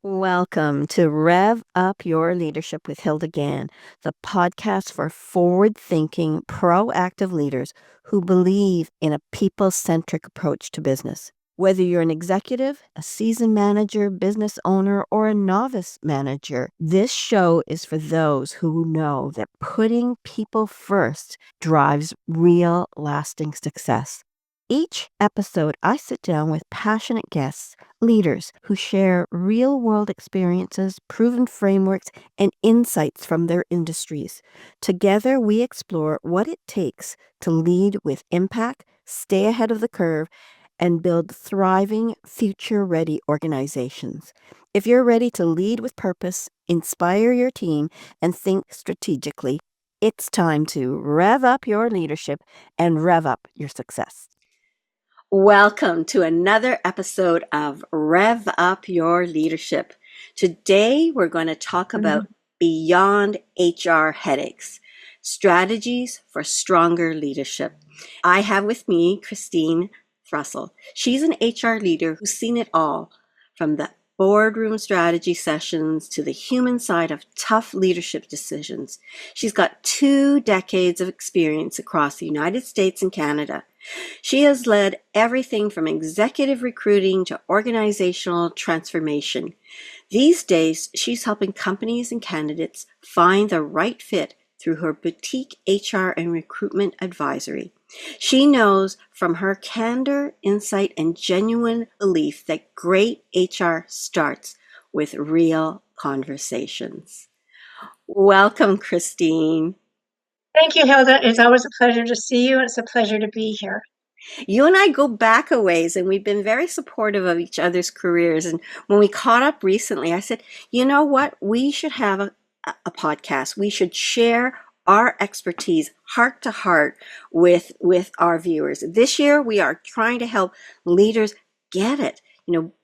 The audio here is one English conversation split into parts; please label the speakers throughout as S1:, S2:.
S1: Welcome to Rev Up Your Leadership with Hilda Gann, the podcast for forward-thinking, proactive leaders who believe in a people-centric approach to business. Whether you're an executive, a seasoned manager, business owner, or a novice manager, this show is for those who know that putting people first drives real, lasting success. Each episode, I sit down with passionate guests, leaders who share real-world experiences, proven frameworks, and insights from their industries. Together, we explore what it takes to lead with impact, stay ahead of the curve, and build thriving, future-ready organizations. If you're ready to lead with purpose, inspire your team, and think strategically, it's time to rev up your leadership and rev up your success. Welcome to another episode of Rev Up Your Leadership. Today, we're going to talk about beyond HR headaches, strategies for stronger leadership. I have with me Christine Thrussell. She's an HR leader who's seen it all, from the boardroom strategy sessions to the human side of tough leadership decisions. She's got 2 decades of experience across the United States and Canada. She has led everything from executive recruiting to organizational transformation. These days, she's helping companies and candidates find the right fit through her boutique HR and recruitment advisory. She knows from her candor, insight, and genuine belief that great HR starts with real conversations. Welcome, Christine.
S2: Thank you, Hilda. It's always a pleasure to see you, and it's a pleasure to be here.
S1: You and I go back a ways, and we've been very supportive of each other's careers. And when we caught up recently, I said, you know what? We should have a podcast. We should share our expertise heart to heart with our viewers. This year, we are trying to help leaders get it.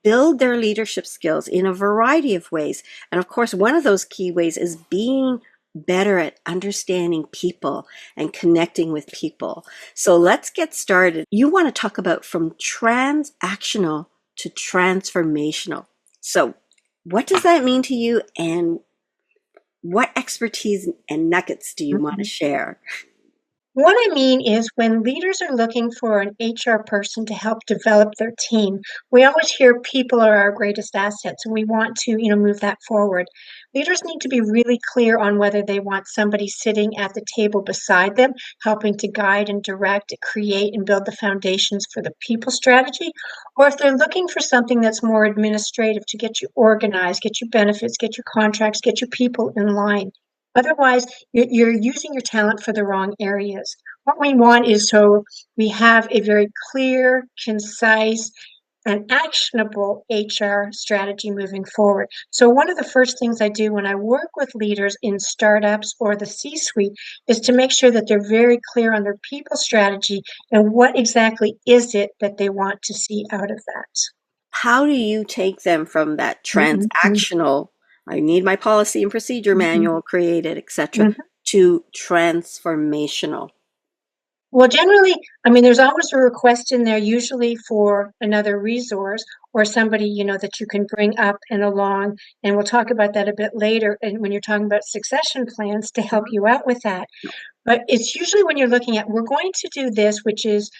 S1: Build their leadership skills in a variety of ways. And of course, one of those key ways is being better at understanding people and connecting with people. So let's get started. You want to talk about from transactional to transformational. So what does that mean to you, and what expertise and nuggets do you want to share?
S2: What I mean is when leaders are looking for an HR person to help develop their team, we always hear people are our greatest assets, and we want to, move that forward. Leaders need to be really clear on whether they want somebody sitting at the table beside them, helping to guide and direct, create and build the foundations for the people strategy, or if they're looking for something that's more administrative to get you organized, get you benefits, get your contracts, get your people in line. Otherwise, you're using your talent for the wrong areas. What we want is so we have a very clear, concise, and actionable HR strategy moving forward. So one of the first things I do when I work with leaders in startups or the C-suite is to make sure that they're very clear on their people strategy and what exactly is it that they want to see out of that.
S1: How do you take them from that transactional, I need my policy and procedure manual created, etc., to transformational?
S2: Well, generally, there's always a request in there, usually for another resource or somebody, that you can bring up and along. And we'll talk about that a bit later. And when you're talking about succession plans to help you out with that. But it's usually when you're looking at, we're going to do this, which is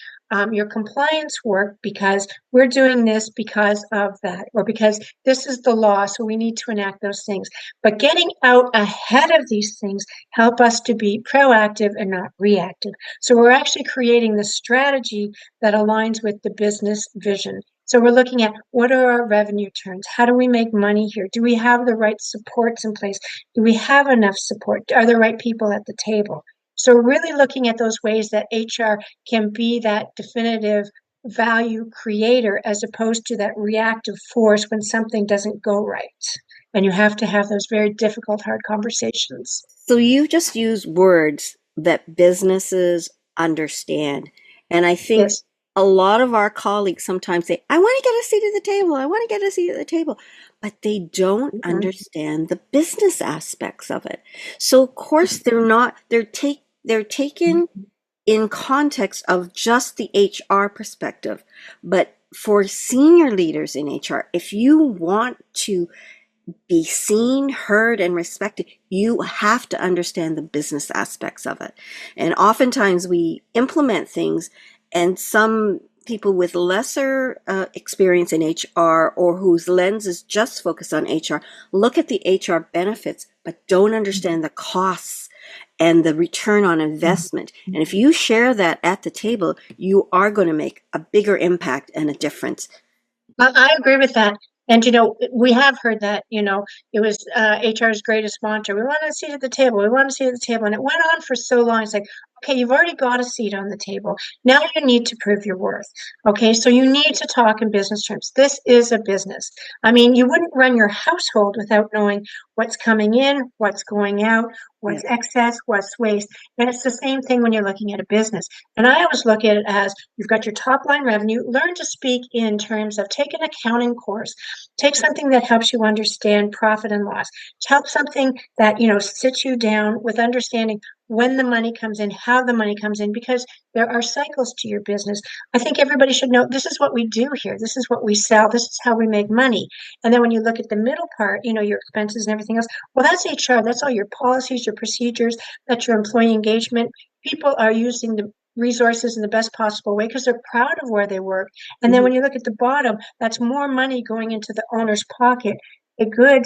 S2: your compliance work, because we're doing this because of that, or because this is the law, so we need to enact those things. But getting out ahead of these things help us to be proactive and not reactive. So we're actually creating the strategy that aligns with the business vision. So we're looking at what are our revenue turns? How do we make money here? Do we have the right supports in place? Do we have enough support? Are the right people at the table? So really looking at those ways that HR can be that definitive value creator as opposed to that reactive force when something doesn't go right. And you have to have those very difficult, hard conversations.
S1: So you just use words that businesses understand. And I think a lot of our colleagues sometimes say, I want to get a seat at the table. I want to get a seat at the table. But they don't understand the business aspects of it. So of course they're taken in context of just the HR perspective. But for senior leaders in HR, if you want to be seen, heard, and respected, you have to understand the business aspects of it. And oftentimes we implement things, and some people with lesser experience in HR, or whose lens is just focused on HR, look at the HR benefits, but don't understand the costs and the return on investment. And if you share that at the table, you are going to make a bigger impact and a difference.
S2: I agree with that. And, we have heard that, it was HR's greatest mantra. We want a seat at the table. We want a seat at the table. And it went on for so long. It's like, okay, you've already got a seat on the table. Now you need to prove your worth. Okay, so you need to talk in business terms. This is a business. I mean, you wouldn't run your household without knowing what's coming in, what's going out,
S1: Yeah.
S2: what's excess, what's waste. And it's the same thing when you're looking at a business. And I always look at it as you've got your top line revenue. Learn to speak in terms of take an accounting course, take something that helps you understand profit and loss, help something that, sits you down with understanding when the money comes in, how the money comes in, because there are cycles to your business. I think everybody should know this is what we do here. This is what we sell. This is how we make money. And then when you look at the middle part, your expenses and everything else, well, that's HR. That's all your policies, your procedures, that's your employee engagement. People are using the resources in the best possible way because they're proud of where they work. And then
S1: Mhm.
S2: when you look at the bottom, that's more money going into the owner's pocket. A good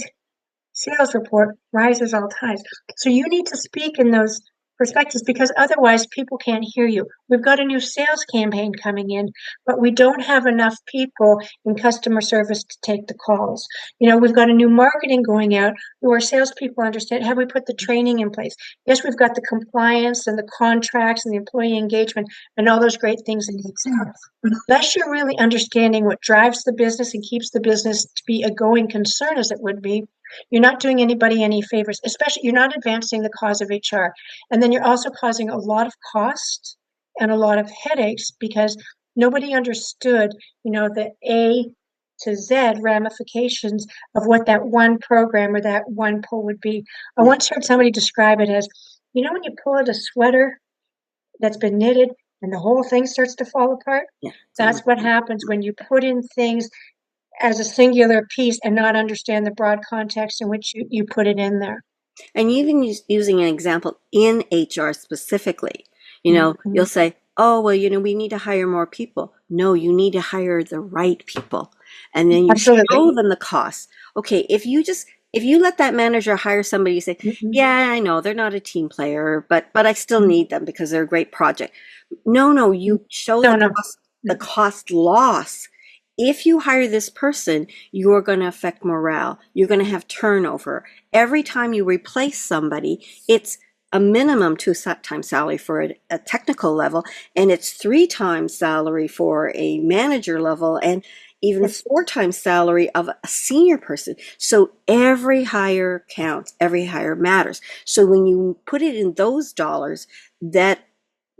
S2: sales report rises all tides. So you need to speak in those perspectives because otherwise people can't hear you. We've got a new sales campaign coming in, but we don't have enough people in customer service to take the calls. We've got a new marketing going out who our salespeople understand. Have we put the training in place? Yes, we've got the compliance and the contracts and the employee engagement and all those great things in Excel. Unless you're really understanding what drives the business and keeps the business to be a going concern as it would be, you're not doing anybody any favors, especially you're not advancing the cause of HR. And then you're also causing a lot of cost and a lot of headaches because nobody understood, the A to Z ramifications of what that one program or that one pull would be. I
S1: Yeah.
S2: once heard somebody describe it as, when you pull at a sweater that's been knitted and the whole thing starts to fall apart?
S1: Yeah.
S2: That's what happens when you put in things as a singular piece and not understand the broad context in which you put it in there.
S1: And even using an example in HR specifically,
S2: Mhm.
S1: you'll say, oh, well, we need to hire more people. No, you need to hire the right people. And then you
S2: Absolutely.
S1: show them the costs. Okay, if you let that manager hire somebody, you say,
S2: Mhm.
S1: yeah, I know they're not a team player, but I still
S2: Mhm.
S1: need them because they're a great project. No, you show
S2: No, no.
S1: the cost loss. If you hire this person, you're going to affect morale. You're going to have turnover. Every time you replace somebody, it's a minimum 2 times salary for a technical level, and it's 3 times salary for a manager level, and even
S2: Yes.
S1: 4 times salary of a senior person. So every hire counts, every hire matters. So when you put it in those dollars, that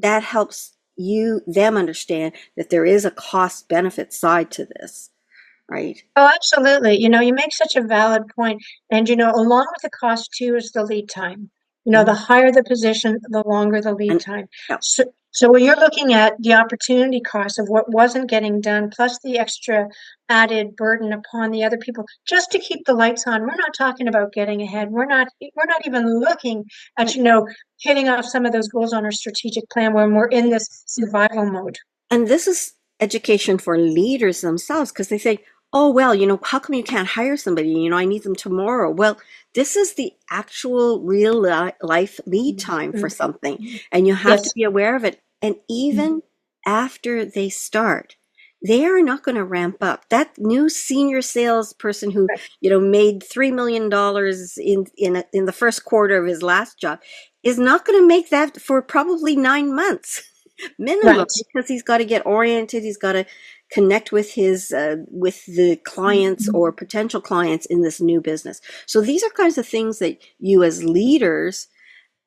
S1: helps them understand that there is a cost benefit side to this, right?
S2: Oh, absolutely. You make such a valid point. And, along with the cost too is the lead time. The
S1: Mhm.
S2: higher the position, the longer the lead
S1: And
S2: time.
S1: yeah.
S2: So when you're looking at the opportunity cost of what wasn't getting done, plus the extra added burden upon the other people, just to keep the lights on, we're not talking about getting ahead. We're not even looking at, hitting off some of those goals on our strategic plan when we're in this survival mode.
S1: And this is education for leaders themselves because they say, oh, well, how come you can't hire somebody? I need them tomorrow. Well, this is the actual real life lead time for something, and you have to
S2: Yes.
S1: be aware of it. And even after they start, they are not going to ramp up. That new senior salesperson who, made $3 million in the first quarter of his last job is not going to make that for probably 9 months minimum,
S2: Right.
S1: because he's got to get oriented. He's got to connect with with the clients or potential clients in this new business. So these are kinds of things that you as leaders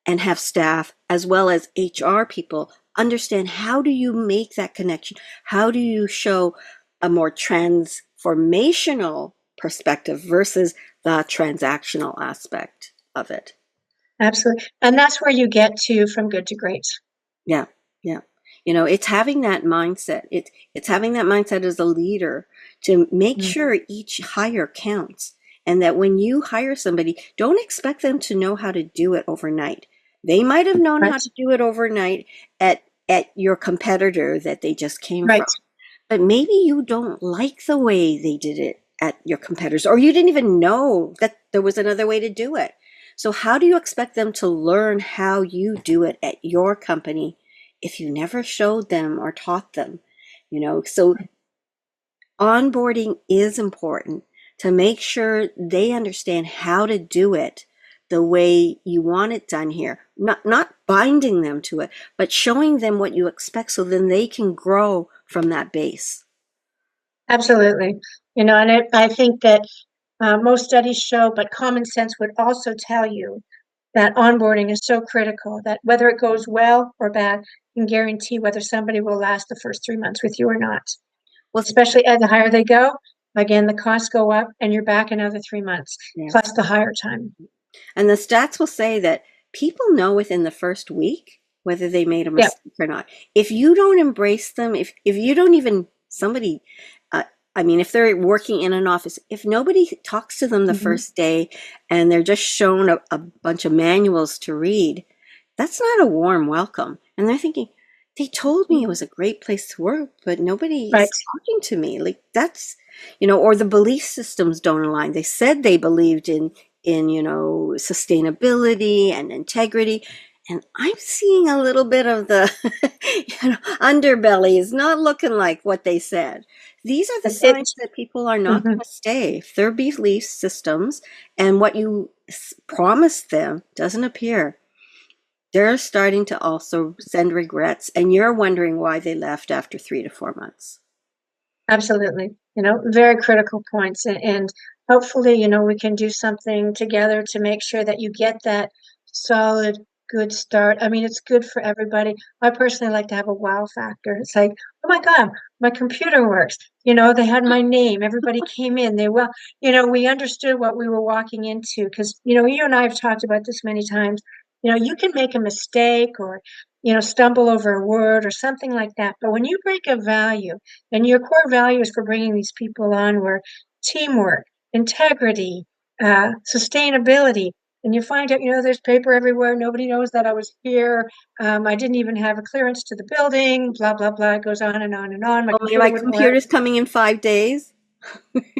S1: and have staff as well as HR people understand. How do you make that connection? How do you show a more transformational perspective versus the transactional aspect of it?
S2: Absolutely. And that's where you get to from good to great.
S1: Yeah, yeah. It's having that mindset. It's having that mindset as a leader to make
S2: Mm.
S1: sure each hire counts. And that when you hire somebody, don't expect them to know how to do it overnight. They might have known how
S2: Right.
S1: to do it overnight at your competitor that they just came from.
S2: Right.
S1: But maybe you don't like the way they did it at your competitors, or you didn't even know that there was another way to do it. So how do you expect them to learn how you do it at your company if you never showed them or taught them? So onboarding is important to make sure they understand how to do it the way you want it done here. Not binding them to it, but showing them what you expect so then they can grow from that base.
S2: Absolutely. And I think that most studies show, but common sense would also tell you that onboarding is so critical that whether it goes well or bad, you can guarantee whether somebody will last the first 3 months with you or not.
S1: Well,
S2: Especially as the higher they go, again, the costs go up and you're back another 3 months,
S1: yes.
S2: plus the hire time.
S1: And the stats will say that people know within the first week whether they made a
S2: Yeah.
S1: mistake or not. If you don't embrace them, if you don't even somebody, I mean, if they're working in an office, if nobody talks to them the
S2: Mhm.
S1: first day and they're just shown a bunch of manuals to read, that's not a warm welcome. And they're thinking, they told me it was a great place to work, but
S2: Right.
S1: nobody's talking to me. Like that's, or the belief systems don't align. They said they believed in sustainability and integrity, and I'm seeing a little bit of the underbelly is not looking like what they said. These are the signs
S2: It's
S1: that people are not going
S2: mhm.
S1: to stay if their belief systems and what you promised them doesn't appear. They're starting to also send regrets, and you're wondering why they left after 3 to 4 months.
S2: Absolutely. Very critical points. And hopefully, we can do something together to make sure that you get that solid, good start. I mean, it's good for everybody. I personally like to have a wow factor. It's like, oh my God, my computer works. They had my name. Everybody came in. We understood what we were walking into because, you and I have talked about this many times. You can make a mistake or, stumble over a word or something like that. But when you break a value, and your core values for bringing these people on were teamwork, integrity, sustainability. And you find out, there's paper everywhere. Nobody knows that I was here. I didn't even have a clearance to the building, blah, blah, blah. It goes on and on and on. My
S1: Only
S2: computer
S1: my
S2: wouldn't work.
S1: computer's coming in 5 days.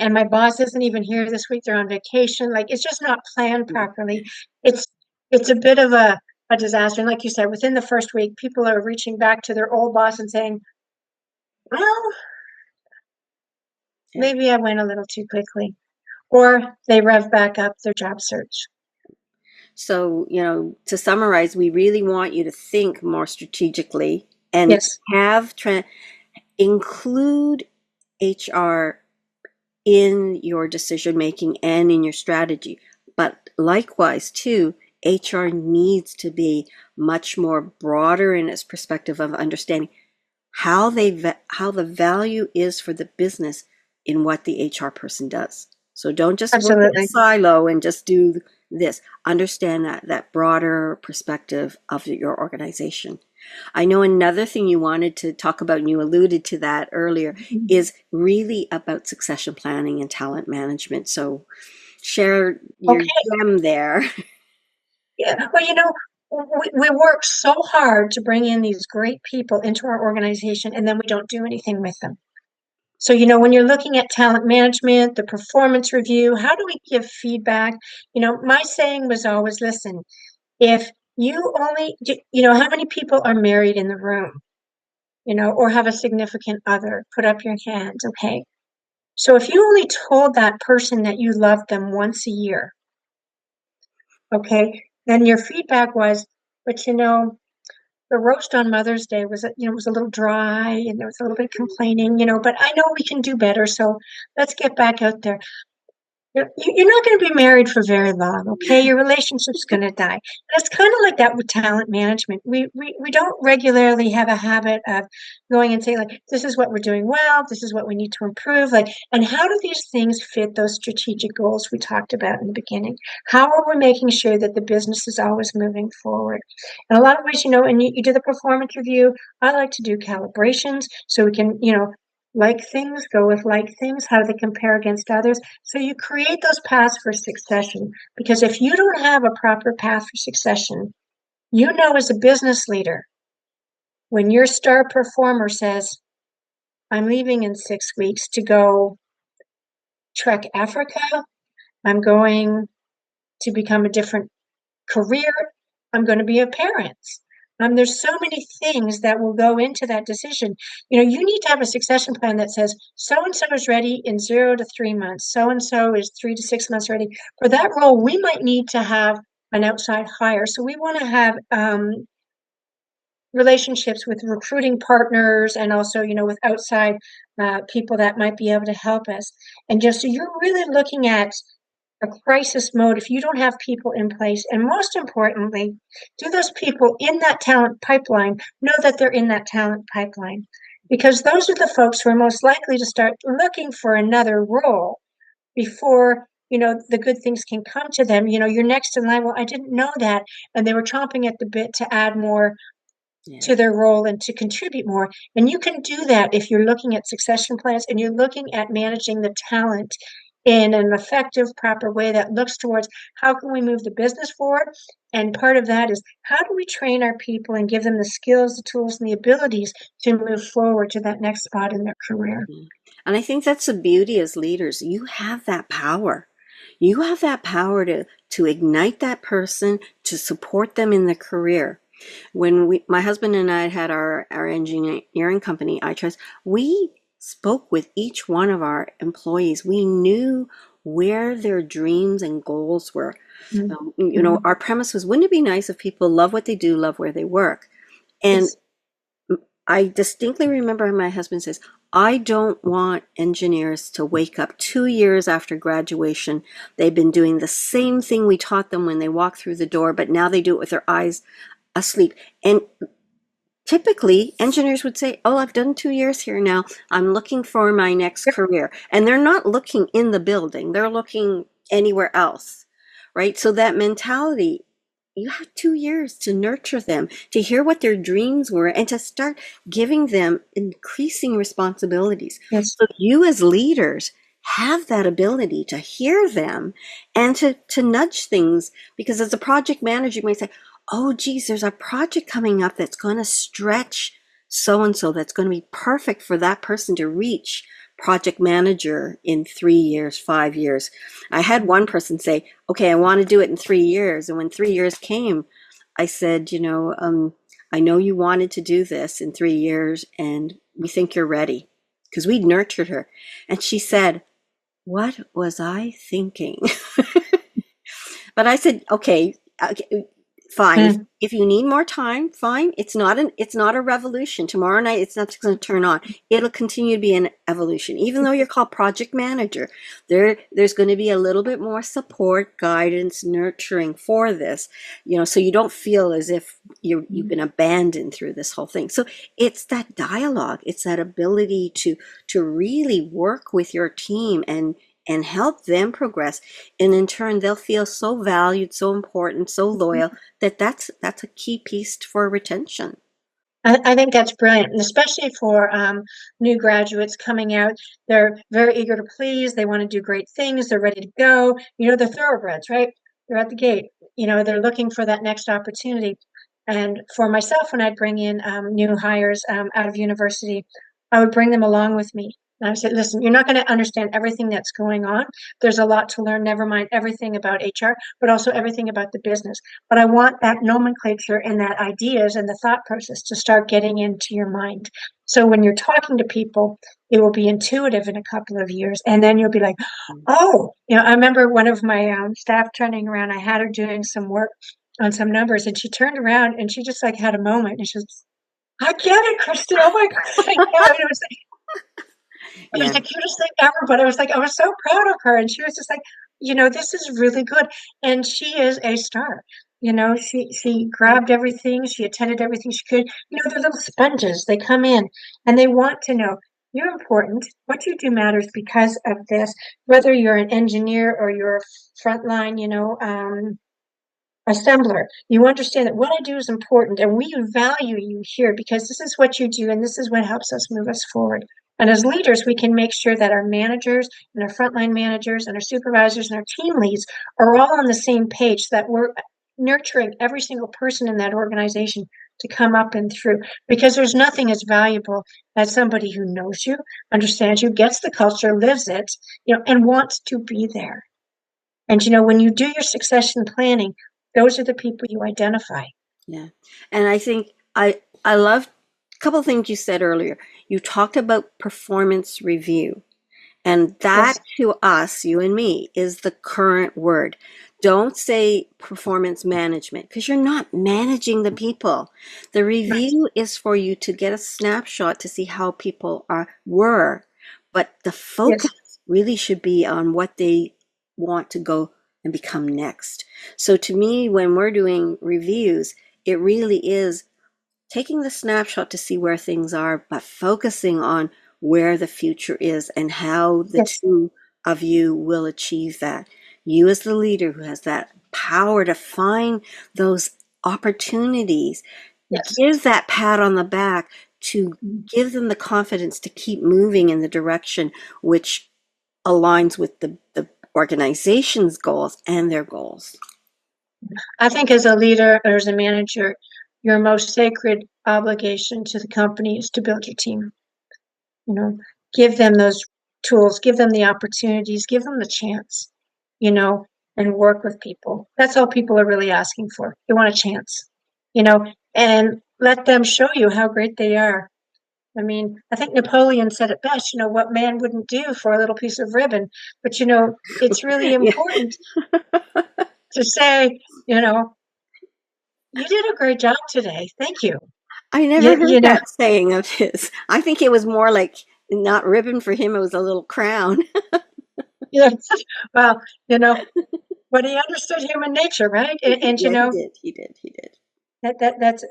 S2: And my boss isn't even here this week. They're on vacation. Like it's just not planned properly. It's it's a bit of a disaster. And like you said, within the first week, people are reaching back to their old boss and saying, well,
S1: Yeah.
S2: maybe I went a little too quickly. Or they rev back up their job search.
S1: So, to summarize, we really want you to think more strategically and
S2: Yes,
S1: include HR in your decision making and in your strategy. But likewise, too, HR needs to be much more broader in its perspective of understanding how the value is for the business in what the HR person does. So don't just work in a
S2: absolutely.
S1: silo and just do this. Understand that broader perspective of your organization. I know another thing you wanted to talk about, and you alluded to that earlier, is really about succession planning and talent management. So share your
S2: Okay.
S1: gem there.
S2: Yeah. Well, we work so hard to bring in these great people into our organization, and then we don't do anything with them. So, when you're looking at talent management, the performance review, how do we give feedback? My saying was always, listen, if you only, how many people are married in the room, or have a significant other? Put up your hands. Okay. So if you only told that person that you loved them once a year, okay, then your feedback was, but the roast on Mother's Day was a little dry and there was a little bit complaining, but I know we can do better. So let's get back out there. You're not going to be married for very long, okay? Your relationship's going to die. And it's kind of like that with talent management. We don't regularly have a habit of going and saying, like, this is what we're doing well, this is what we need to improve. Like, and how do these things fit those strategic goals we talked about in the beginning? How are we making sure that the business is always moving forward? And a lot of ways, and you do the performance review. I like to do calibrations so we can, like things, go with like things, how do they compare against others? So you create those paths for succession. Because if you don't have a proper path for succession, you know, as a business leader, when your star performer says, I'm leaving in 6 weeks to go trek Africa, I'm going to become a different career, I'm going to be a parent. There's so many things that will go into that decision. You know, you need to have a succession plan that says so and so is ready in 0 to 3 months, so and so is 3 to 6 months ready. For that role, we might need to have an outside hire. So we want to have relationships with recruiting partners and also, you know, with outside people that might be able to help us. And just so you're really looking at a crisis mode if you don't have people in place. And most importantly, do those people in that talent pipeline know that they're in that talent pipeline? Because those are the folks who are most likely to start looking for another role before, you know, the good things can come to them. You know, you're next in line. Well, I didn't know that. And they were chomping at the bit to add more
S1: Yeah.
S2: to their role and to contribute more. And you can do that if you're looking at succession plans and you're looking at managing the talent in an effective, proper way that looks towards how can we move the business forward? And part of that is how do we train our people and give them the skills, the tools, and the abilities to move forward to that next spot in their career?
S1: And I think that's the beauty as leaders. You have that power. You have that power to ignite that person, to support them in their career. When my husband and I had our engineering company, iTrust, we spoke with each one of our employees. We knew where their dreams and goals were. You know,
S2: Mm-hmm.
S1: our premise was, wouldn't it be nice if people love what they do, love where they work? And
S2: Yes.
S1: I distinctly remember my husband says, I don't want engineers to wake up 2 years after graduation. They've been doing the same thing we taught them when they walked through the door, but now they do it with their eyes asleep. And typically, engineers would say, oh, I've done 2 years here now. I'm looking for my next
S2: Yep.
S1: career. And they're not looking in the building, they're looking anywhere else, right? So that mentality, you have 2 years to nurture them, to hear what their dreams were, and to start giving them increasing responsibilities.
S2: Yes.
S1: So you as leaders have that ability to hear them and to nudge things, because as a project manager, you might say, oh, geez, there's a project coming up that's going to stretch so and so, that's going to be perfect for that person to reach project manager in 3 years, 5 years. I had one person say, okay, I want to do it in 3 years. And when 3 years came, I said, I know you wanted to do this in 3 years, and we think you're ready, because we'd nurtured her. And she said, what was I thinking? But I said, okay, fine.
S2: Mm.
S1: If you need more time, fine. It's not a revolution. Tomorrow night it's not going to turn on. It'll continue to be an evolution. Even though you're called project manager, there's going to be a little bit more support, guidance, nurturing for this, so you don't feel as if you've been abandoned through this whole thing. So it's that dialogue, it's that ability to really work with your team and help them progress. And in turn, they'll feel so valued, so important, so loyal, that's a key piece for retention.
S2: I think that's brilliant, and especially for new graduates coming out. They're very eager to please. They want to do great things. They're ready to go. You know, they're thoroughbreds, right? They're at the gate. You know, they're looking for that next opportunity. And for myself, when I'd bring in new hires out of university, I would bring them along with me. And I said, listen, you're not going to understand everything that's going on. There's a lot to learn, never mind everything about HR, but also everything about the business. But I want that nomenclature and that ideas and the thought process to start getting into your mind. So when you're talking to people, it will be intuitive in a couple of years. And then you'll be like, oh, you know, I remember one of my staff turning around. I had her doing some work on some numbers, and she turned around and she just like had a moment, and she was, I get it, Kristen. Oh my God. Like, yeah, it was
S1: Yeah.
S2: the cutest thing ever, but I was so proud of her. And she was just like, you know, this is really good. And she is a star. You know, she grabbed everything, she attended everything she could. You know, they're little sponges. They come in and they want to know you're important. What you do matters because of this, whether you're an engineer or you're frontline, assembler. You understand that what I do is important and we value you here because this is what you do and this is what helps us move us forward. And as leaders, we can make sure that our managers and our frontline managers and our supervisors and our team leads are all on the same page, so that we're nurturing every single person in that organization to come up and through. Because there's nothing as valuable as somebody who knows you, understands you, gets the culture, lives it, and wants to be there. And when you do your succession planning, those are the people you identify.
S1: Yeah. And I think I love a couple of things you said earlier. You talked about performance review. And that
S2: Yes,
S1: to us, you and me, is the current word. Don't say performance management because you're not managing the people. The
S2: right.
S1: review is for you to get a snapshot to see how people were, but the focus
S2: Yes,
S1: really should be on what they want to go and become next. So to me, when we're doing reviews, it really is taking the snapshot to see where things are, but focusing on where the future is and how the
S2: yes,
S1: two of you will achieve that. You, as the leader who has that power to find those opportunities,
S2: yes.
S1: give that pat on the back to
S2: Mhm.
S1: give them the confidence to keep moving in the direction which aligns with the organization's goals and their goals.
S2: I think as a leader or as a manager, your most sacred obligation to the company is to build your team. You know, give them those tools, give them the opportunities, give them the chance, you know, and work with people. That's all people are really asking for. They want a chance, and let them show you how great they are. I mean, I think Napoleon said it best, what man wouldn't do for a little piece of ribbon. But, it's really
S1: Yeah,
S2: important to say, you did a great job today. Thank you.
S1: I never
S2: You,
S1: heard
S2: you know,
S1: that saying of his. I think it was more like not ribbon for him, it was a little crown.
S2: yeah, well, but he understood human nature, right? And,
S1: Yeah, he did. He did. He did.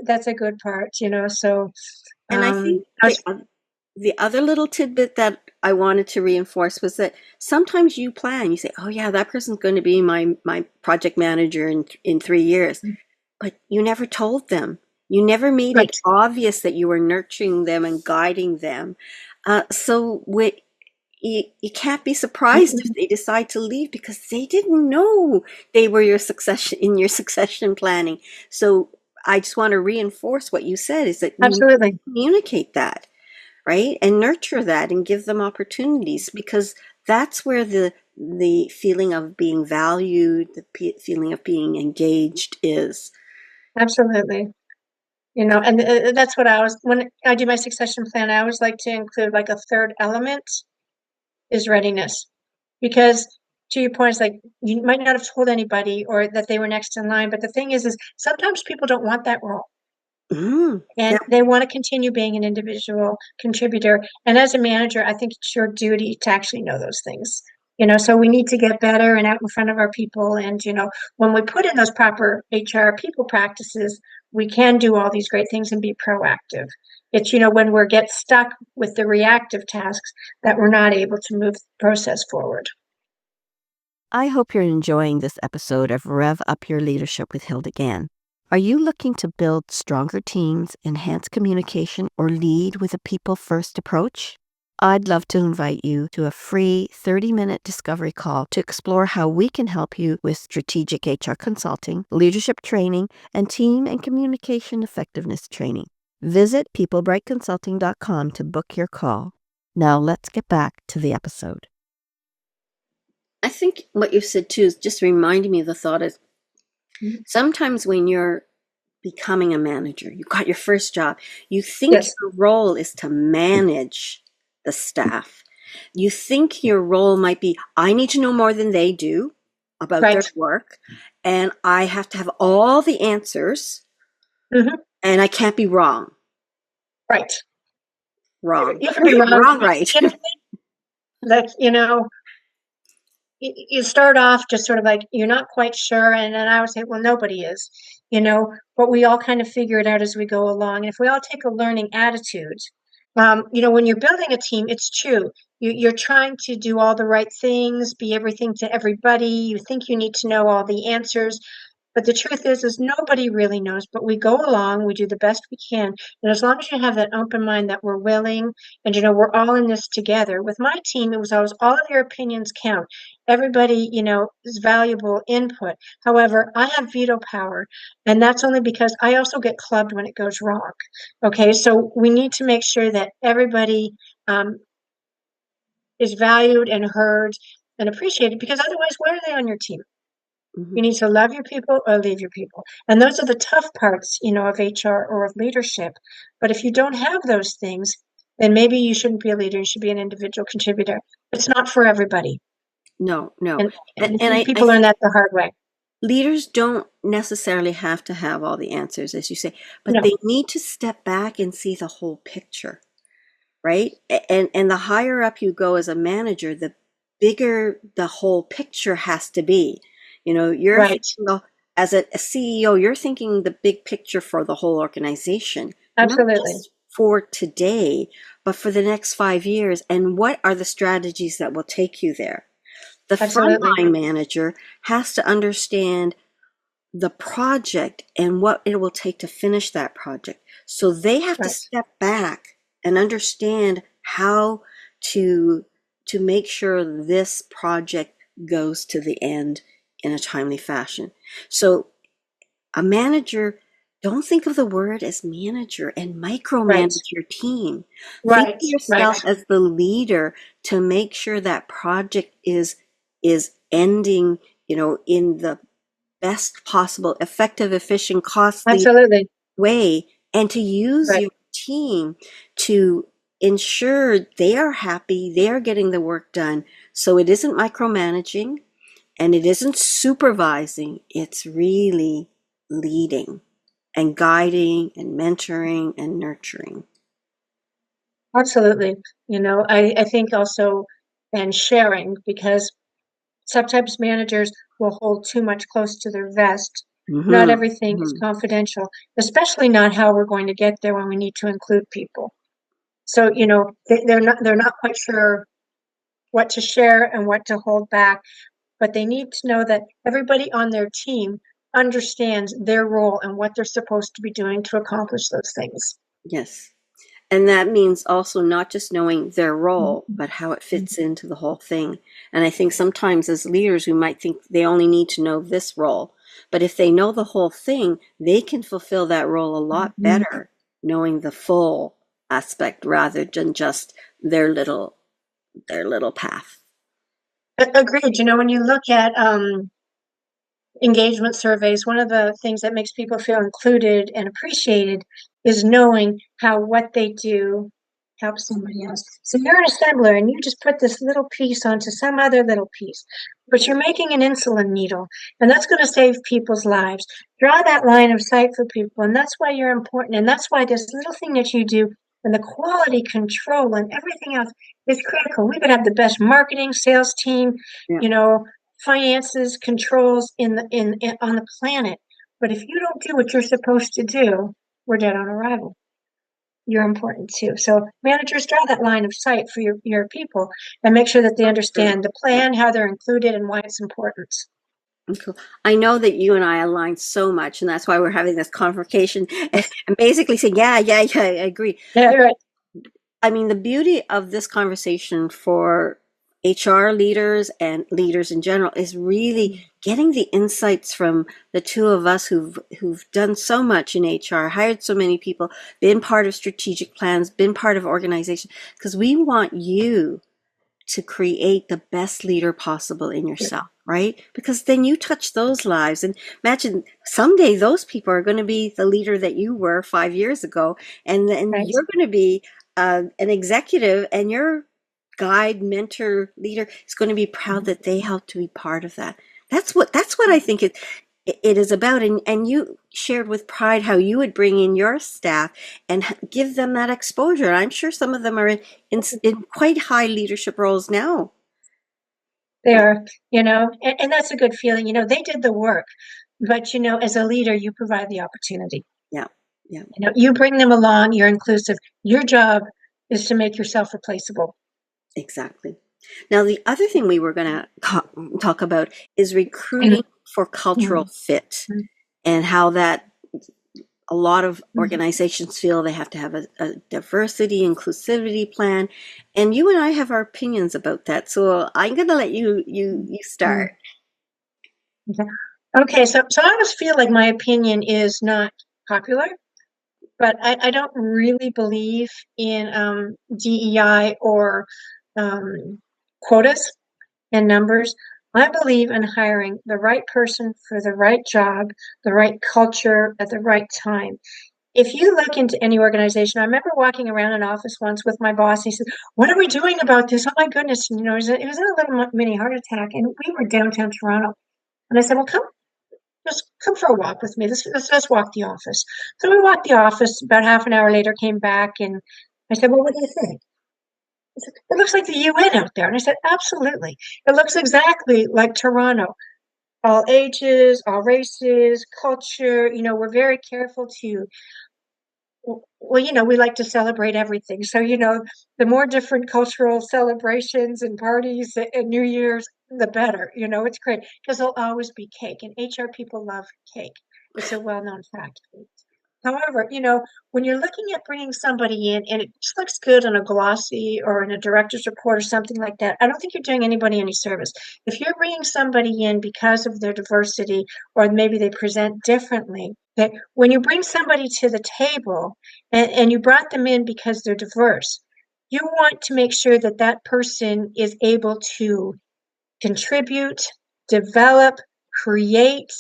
S2: that's a good part, so,
S1: And I think
S2: I was,
S1: the other little tidbit that I wanted to reinforce was that sometimes you plan, you say, "Oh yeah, that person's going to be my project manager in 3 years," but you never told them. You never made it
S2: right,
S1: obvious that you were nurturing them and guiding them. You can't be surprised if they decide to leave because they didn't know they were your succession planning. So I just want to reinforce what you said is that you need to
S2: absolutely,
S1: communicate that, right? And nurture that and give them opportunities because that's where the feeling of being valued, feeling of being engaged is.
S2: absolutely. And that's what when I do my succession plan, I always like to include like a third element is readiness. Because to your point, it's like you might not have told anybody or that they were next in line, but the thing is sometimes people don't want that role
S1: Mm,
S2: and
S1: yeah,
S2: they want to continue being an individual contributor. And as a manager, I think it's your duty to actually know those things. So we need to get better and out in front of our people. And, when we put in those proper HR people practices, we can do all these great things and be proactive. It's, when we get stuck with the reactive tasks that we're not able to move the process forward.
S1: I hope you're enjoying this episode of Rev Up Your Leadership with Hilda Gann. Are you looking to build stronger teams, enhance communication, or lead with a people first approach? I'd love to invite you to a free 30-minute discovery call to explore how we can help you with strategic HR consulting, leadership training, and team and communication effectiveness training. Visit peoplebrightconsulting.com to book your call. Now let's get back to the episode. I think what you said too is just reminding me of the thought is
S2: Mhm.
S1: sometimes when you're becoming a manager, you got your first job, you think
S2: Yes,
S1: your role is to manage the staff. You think your role might be, I need to know more than they do about their
S2: right.
S1: work, and I have to have all the answers,
S2: Hmm.
S1: and I can't be wrong.
S2: Right.
S1: Wrong.
S2: You can be
S1: Right?
S2: wrong
S1: Wrong, right.
S2: that, you start off just sort of like you're not quite sure, and then I would say, well, nobody is, but we all kind of figure it out as we go along. And if we all take a learning attitude, when you're building a team, it's true. You're trying to do all the right things, be everything to everybody. You think you need to know all the answers, But the truth is nobody really knows, but we go along, we do the best we can. And as long as you have that open mind that we're willing and, we're all in this together. With my team, it was always all of your opinions count. Everybody, is valuable input. However, I have veto power, and that's only because I also get clubbed when it goes wrong. Okay, so we need to make sure that everybody is valued and heard and appreciated, because otherwise, why are they on your team?
S1: Mhm.
S2: You need to love your people or leave your people. And those are the tough parts, of HR or of leadership. But if you don't have those things, then maybe you shouldn't be a leader. You should be an individual contributor. It's not for everybody.
S1: No, no.
S2: And,
S1: And,
S2: and
S1: and I
S2: people learn
S1: think
S2: that the hard way.
S1: leaders don't necessarily have to have all the answers, as you say, but
S2: No,
S1: they need to step back and see the whole picture, right? And the higher up you go as a manager, the bigger the whole picture has to be. You're
S2: right.
S1: thinking, as a CEO, you're thinking the big picture for the whole organization, not
S2: Absolutely.
S1: just for today, but for the next 5 years. And what are the strategies that will take you there? The
S2: Absolutely.
S1: frontline manager has to understand the project and what it will take to finish that project. So they have to
S2: Right.
S1: step back and understand how to make sure this project goes to the end in a timely fashion. So a manager, don't think of the word as manager and
S2: Right.
S1: micromanage your team. Think of
S2: Right. Right.
S1: yourself as the leader to make sure that project is ending, in the best possible, effective, efficient, costly
S2: Absolutely.
S1: way, and to use
S2: Right.
S1: your team to ensure they are happy, they are getting the work done. So it isn't micromanaging and it isn't supervising, it's really leading and guiding and mentoring and nurturing.
S2: Absolutely. I think also, and sharing, because sometimes managers will hold too much close to their vest. Not
S1: Mm-hmm.
S2: everything is
S1: Mm-hmm.
S2: confidential, especially not how we're going to get there when we need to include people. So, they're not quite sure what to share and what to hold back, but they need to know that everybody on their team understands their role and what they're supposed to be doing to accomplish those things.
S1: Yes. And that means also not just knowing their role,
S2: Mhm.
S1: but how it fits into the whole thing. And I think sometimes as leaders, we might think they only need to know this role. But if they know the whole thing, they can fulfill that role a lot
S2: Mhm.
S1: better, knowing the full aspect rather than just their little path.
S2: Agreed. When you look at engagement surveys, one of the things that makes people feel included and appreciated is knowing how what they do helps somebody else. So you're an assembler and you just put this little piece onto some other little piece, but you're making an insulin needle, and that's going to save people's lives. Draw that line of sight for people, and that's why you're important. And that's why this little thing that you do and the quality control and everything else is critical. We could have the best marketing, sales team,
S1: Yeah.
S2: you know, finances, controls in on the planet. But if you don't do what you're supposed to do, we're dead on arrival. You're important too. So managers, draw that line of sight for your people and make sure that they
S1: Sure.
S2: understand the
S1: Yeah.
S2: plan, how they're included, and why it's important.
S1: Cool. I know that you and I align so much, and that's why we're having this conversation and basically saying, yeah, yeah, yeah, I agree.
S2: Yeah, right.
S1: I mean, the beauty of this conversation for HR leaders and leaders in general is really getting the insights from the two of us who've done so much in HR, hired so many people, been part of strategic plans, been part of organization, because we want you to create the best leader possible in yourself, right? Because then you touch those lives. And imagine someday those people are going to be the leader that you were 5 years ago. And then
S2: Right.
S1: you're going to be an executive, and your guide, mentor, leader is going to be proud that they helped to be part of that. That's what I think it is about. And you shared with pride how you would bring in your staff and give them that exposure. And I'm sure some of them are in quite high leadership roles now.
S2: They are, and that's a good feeling. They did the work, but as a leader, you provide the opportunity.
S1: Yeah, yeah,
S2: You bring them along, you're inclusive. Your job is to make yourself replaceable.
S1: exactly. Now, the other thing we were going to talk about is
S2: And
S1: recruiting for cultural
S2: Mhm.
S1: fit, and how that a lot of
S2: Mhm.
S1: organizations feel they have to have a diversity, inclusivity plan. And you and I have our opinions about that. So I'm going to let you start.
S2: Mhm. Okay. Okay, so I always feel like my opinion is not popular, but I don't really believe in DEI or um, quotas and numbers. I believe in hiring the right person for the right job, the right culture at the right time. If you look into any organization, I remember walking around an office once with my boss. He said, "What are we doing about this? Oh my goodness!" And, it was a little mini heart attack, and we were downtown Toronto. And I said, "Well, just come for a walk with me. Let's walk the office." So we walked the office. About half an hour later, came back, and I said, "Well, what do you think?" He said, "It looks like the UN out there." And I said, "Absolutely. It looks exactly like Toronto. All ages, all races, culture. We're very careful to well, we like to celebrate everything. So, the more different cultural celebrations and parties and New Year's, the better. It's great because there'll always be cake, and HR people love cake. It's a well-known fact. However, when you're looking at bringing somebody in and it just looks good on a glossy or in a director's report or something like that, I don't think you're doing anybody any service. If you're bringing somebody in because of their diversity or maybe they present differently, okay, when you bring somebody to the table and you brought them in because they're diverse, you want to make sure that that person is able to contribute, develop, create,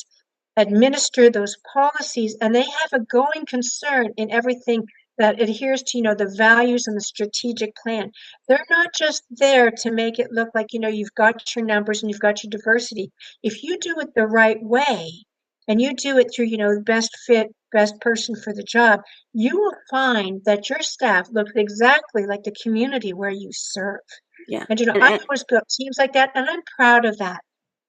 S2: administer those policies, and they have a going concern in everything that adheres to the values and the strategic plan. They're not just there to make it look like you've got your numbers and you've got your diversity. If you do it the right way and you do it through the best fit, best person for the job, you will find that your staff looks exactly like the community where you serve.
S1: Yeah.
S2: And
S1: And,
S2: I've
S1: and
S2: always built teams like that, and I'm proud of that.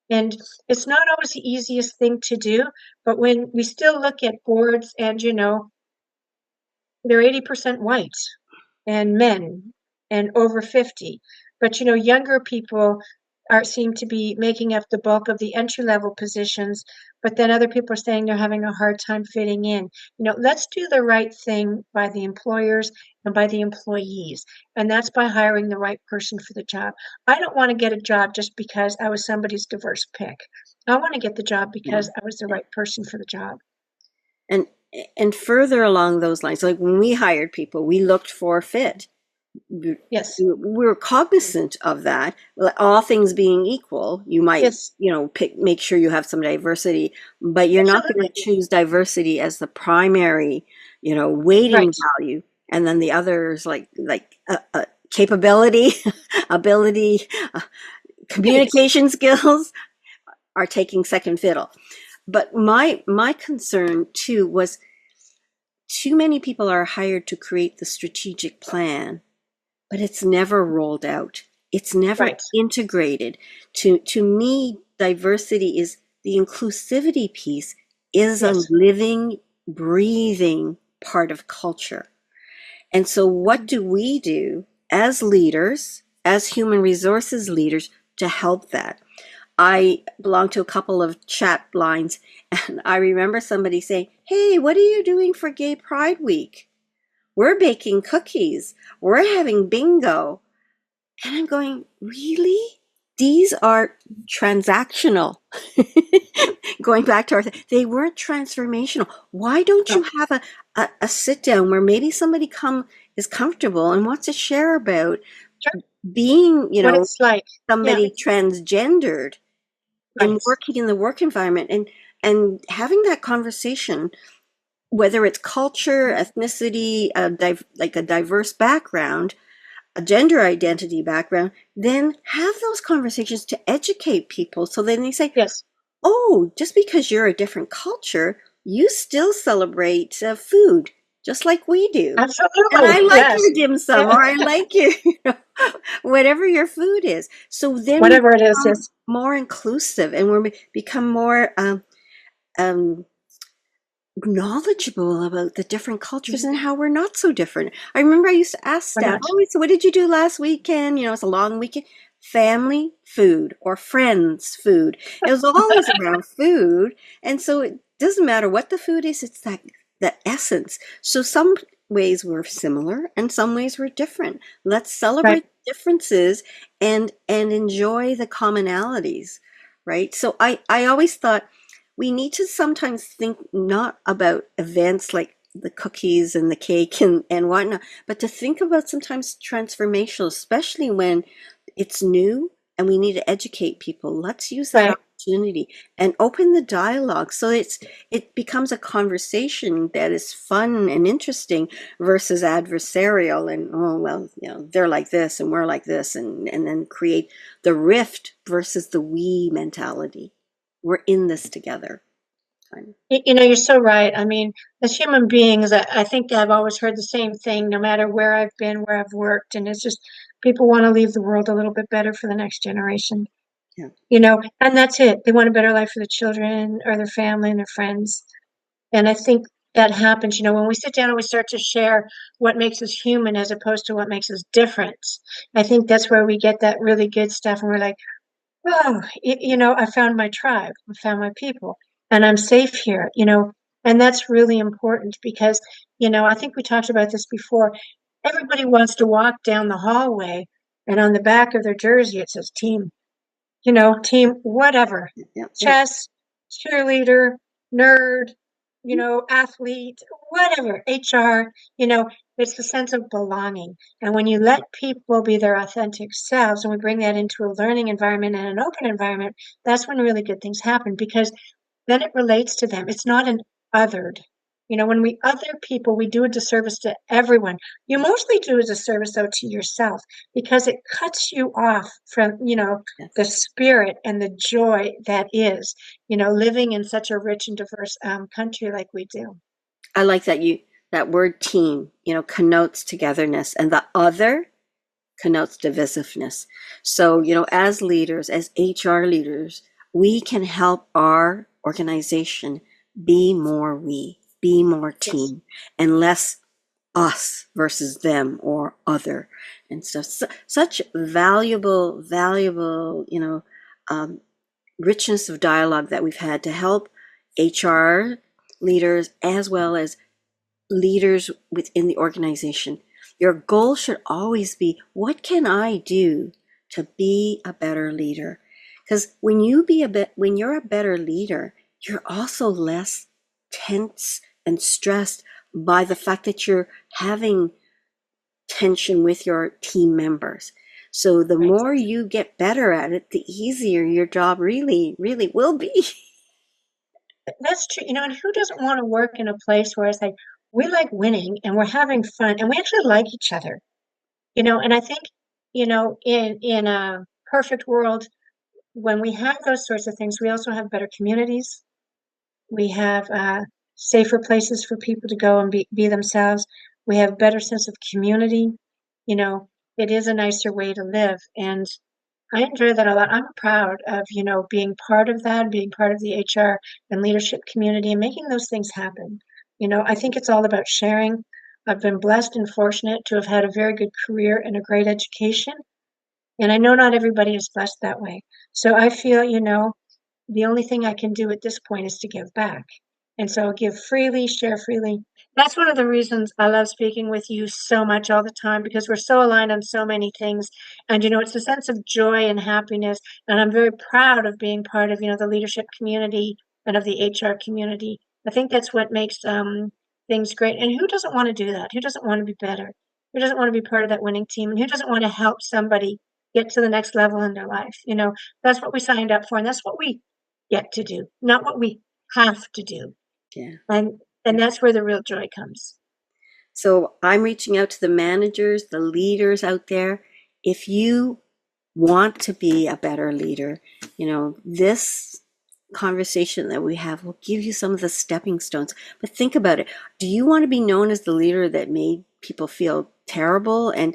S2: And it's not always the easiest thing to do, but when we still look at boards and, they're 80% white and men and over 50. But, younger people seem to be making up the bulk of the entry level positions, but then other people are saying they're having a hard time fitting in. Let's do the right thing by the employers and by the employees, and that's by hiring the right person for the job. I don't want to get a job just because I was somebody's diverse pick. I want to get the job
S1: yeah.
S2: because I was the right person for the job.
S1: And and further along those lines, like when we hired people, we looked for fit. We
S2: Yes.
S1: were cognizant of that. All things being equal, you might,
S2: Yes.
S1: make sure you have some diversity, but you're not going to
S2: Absolutely.
S1: choose diversity as the primary, weighting
S2: Right.
S1: value, and then the others like capability, ability, uh,
S2: Right.
S1: communication skills are taking second fiddle. But my concern too was too many people are hired to create the strategic plan, but it's never rolled out. It's never
S2: Right.
S1: integrated. To me, diversity is the inclusivity piece is a
S2: Yes.
S1: living, breathing part of culture. And so what do we do as leaders, as human resources leaders to help that? I belong to a couple of chat lines, and I remember somebody saying, "Hey, what are you doing for Gay Pride Week? We're baking cookies. We're having bingo." And I'm going, really? These are transactional. Going back to they weren't transformational. Why don't
S2: No.
S1: you have a sit down where maybe somebody is comfortable and wants to share about
S2: Sure.
S1: being,
S2: What it's like. Yeah.
S1: somebody transgendered and
S2: Right.
S1: working in the work environment and having that conversation, whether it's culture, ethnicity, like a diverse background, a gender identity background, then have those conversations to educate people. So then they say,
S2: Yes.
S1: oh, just because you're a different culture, you still celebrate food just like we do. And I
S2: Absolutely.
S1: like
S2: Yes.
S1: your dim sum,
S2: Yeah.
S1: or I like your, whatever your food is. So then we
S2: Whatever it is.
S1: become
S2: Yes.
S1: more inclusive, and we become more um, knowledgeable about the different cultures and how we're not so different. I remember I used to ask
S2: We're
S1: staff,
S2: not.
S1: "Oh, so what did you do last weekend? It's a long weekend." family food or friends food. It was always around food. And so it doesn't matter what the food is, it's that the essence. So some ways were similar and some ways were different. Let's
S2: Right.
S1: celebrate differences and enjoy the commonalities, right? So I always thought we need to sometimes think not about events like the cookies and the cake and whatnot, but to think about sometimes transformational, especially when it's new and we need to educate people. Let's use that
S2: Right.
S1: opportunity and open the dialogue so it becomes a conversation that is fun and interesting versus adversarial and, oh well, you know, they're like this and we're like this, and then create the rift versus the we mentality. We're in this together.
S2: You know, you're so right. I mean, as human beings, I think I've always heard the same thing, no matter where I've been, where I've worked. And it's just people want to leave the world a little bit better for the next generation,
S1: Yeah.
S2: you know, and that's it. They want a better life for the children or their family and their friends. And I think that happens, you know, when we sit down and we start to share what makes us human as opposed to what makes us different. I think that's where we get that really good stuff. And we're like, oh, you know, I found my tribe, I found my people, and I'm safe here, you know, and that's really important because, you know, I think we talked about this before. Everybody wants to walk down the hallway, and on the back of their jersey it says team, you know, team, whatever,
S1: Yeah. Yeah.
S2: chess, cheerleader, nerd, you know, athlete, whatever, HR, you know, it's the sense of belonging. And when you let people be their authentic selves and we bring that into a learning environment and an open environment, that's when really good things happen because then it relates to them. It's not an othered. You know, when we other people, we do a disservice to everyone. You mostly do a disservice, though, to yourself because it cuts you off from, you know, the
S1: Yes.
S2: spirit and the joy that is, you know, living in such a rich and diverse country like we do.
S1: I like that word team, you know, connotes togetherness, and the other connotes divisiveness. So, you know, as leaders, as HR leaders, we can help our organization be more we, be more
S2: Yes.
S1: team, and less us versus them or other and stuff. Such valuable, you know, um, richness of dialogue that we've had to help HR leaders as well as leaders within the organization. Your goal should always be, what can I do to be a better leader? Because when you're a better leader, you're also less tense and stressed by the fact that you're having tension with your team members. So the
S2: Right.
S1: more you get better at it, the easier your job really will be.
S2: That's true. You know, and who doesn't want to work in a place where it's like we like winning and we're having fun and we actually like each other, you know, and I think, you know, in a perfect world, when we have those sorts of things, we also have better communities. We have safer places for people to go and be themselves. We have better sense of community. You know, it is a nicer way to live. And I enjoy that a lot. I'm proud of, you know, being part of that, being part of the HR and leadership community and making those things happen. You know, I think it's all about sharing. I've been blessed and fortunate to have had a very good career and a great education. And I know not everybody is blessed that way. So I feel, you know, the only thing I can do at this point is to give back. And so give freely, share freely. That's one of the reasons I love speaking with you so much all the time because we're so aligned on so many things. And, you know, it's a sense of joy and happiness. And I'm very proud of being part of, you know, the leadership community and of the HR community. I think that's what makes things great. And who doesn't want to do that? Who doesn't want to be better? Who doesn't want to be part of that winning team? And who doesn't want to help somebody get to the next level in their life? You know, that's what we signed up for. And that's what we get to do, not what we have to do.
S1: Yeah.
S2: And that's where the real joy comes.
S1: So I'm reaching out to the managers, the leaders out there. If you want to be a better leader, you know, this conversation that we have will give you some of the stepping stones. But think about it. Do you want to be known as the leader that made people feel terrible and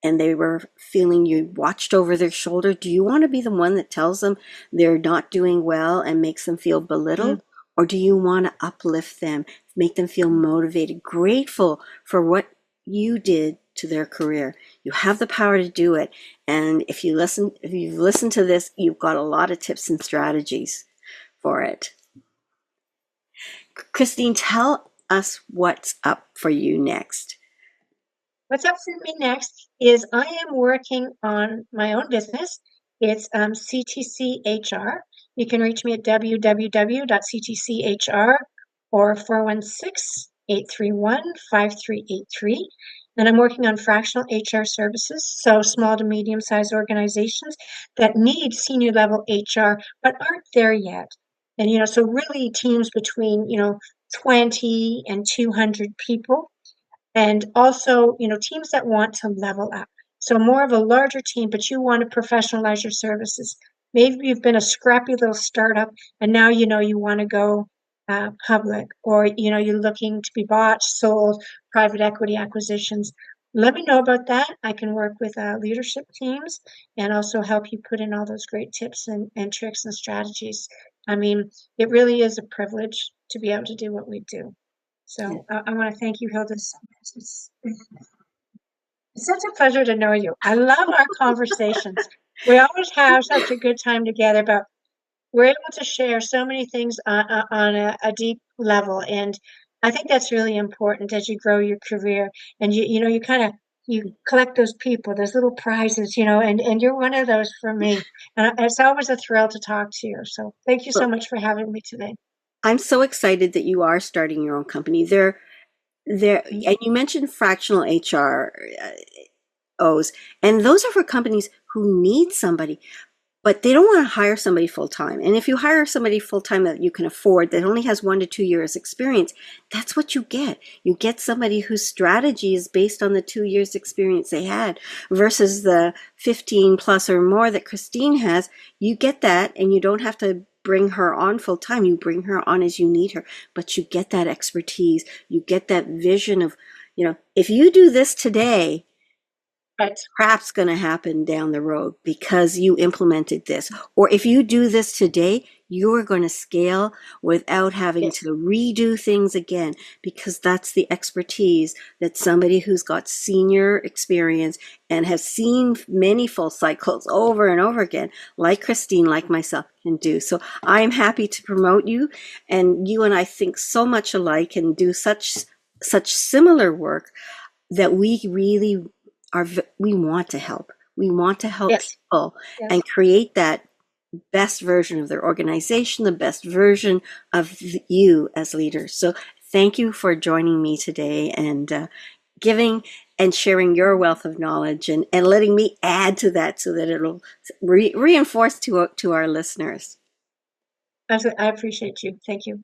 S1: and they were feeling you watched over their shoulder? Do you want to be the one that tells them they're not doing well and makes them feel
S2: Mm.
S1: belittled? Or do you want to uplift them, make them feel motivated, grateful for what you did to their career? You have the power to do it. And if you've listened to this, you've got a lot of tips and strategies for it. Christine, tell us what's up for you next.
S2: What's up for me next is I am working on my own business. It's CTC HR. You can reach me at www.ctchr or 416-831-5383. And I'm working on fractional HR services, so small to medium-sized organizations that need senior level HR but aren't there yet. And, so really teams between, 20 and 200 people. And also, teams that want to level up. So more of a larger team, but you want to professionalize your services. Maybe you've been a scrappy little startup and now you want to go public, or you're looking to be bought, sold, private equity acquisitions. Let me know about that. I can work with leadership teams and also help you put in all those great tips and tricks and strategies. I mean, it really is a privilege to be able to do what we do. So I want to thank you, Hilda, so much. It's such a pleasure to know you. I love our conversations. We always have such a good time together, but we're able to share so many things on a deep level. And I think that's really important as you grow your career. And you collect those people, those little prizes, and you're one of those for me. And it's always a thrill to talk to you. So thank you so much for having me today.
S1: I'm so excited that you are starting your own company. And you mentioned fractional HR O's, and those are for companies who need somebody, but they don't want to hire somebody full time. And if you hire somebody full time that you can afford, that only has 1 to 2 years experience, that's what you get. You get somebody whose strategy is based on the 2 years experience they had versus the 15 plus or more that Christine has. You get that, and you don't have to bring her on full time. You bring her on as you need her, but you get that expertise. You get that vision of, if you do this today, crap's going to happen down the road because you implemented this. Or if you do this today, you're going to scale without having to redo things again, because that's the expertise that somebody who's got senior experience and has seen many full cycles over and over again, like Christine, like myself, can do. So I'm happy to promote you, and you and I think so much alike and do such similar work that we really we want to help. We want to help people and create that best version of their organization, the best version of you as leaders. So thank you for joining me today and giving and sharing your wealth of knowledge and letting me add to that so that it'll reinforce to our listeners.
S2: I appreciate you. Thank you.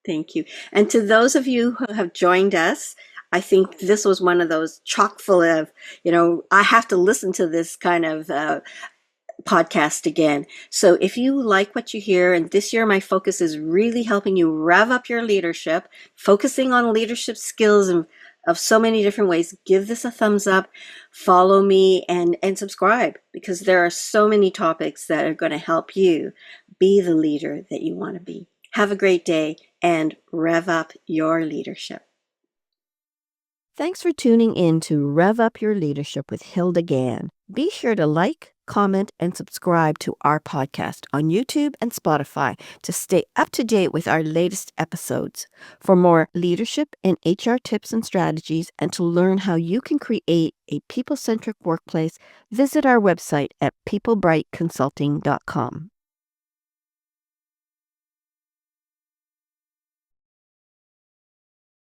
S1: Thank you. And to those of you who have joined us, I think this was one of those chock full of, I have to listen to this kind of podcast again. So if you like what you hear, and this year my focus is really helping you rev up your leadership, focusing on leadership skills of so many different ways, give this a thumbs up, follow me, and subscribe, because there are so many topics that are going to help you be the leader that you want to be. Have a great day and rev up your leadership. Thanks for tuning in to Rev Up Your Leadership with Hilda Gann. Be sure to like, comment, and subscribe to our podcast on YouTube and Spotify to stay up to date with our latest episodes. For more leadership and HR tips and strategies, and to learn how you can create a people-centric workplace, visit our website at peoplebrightconsulting.com.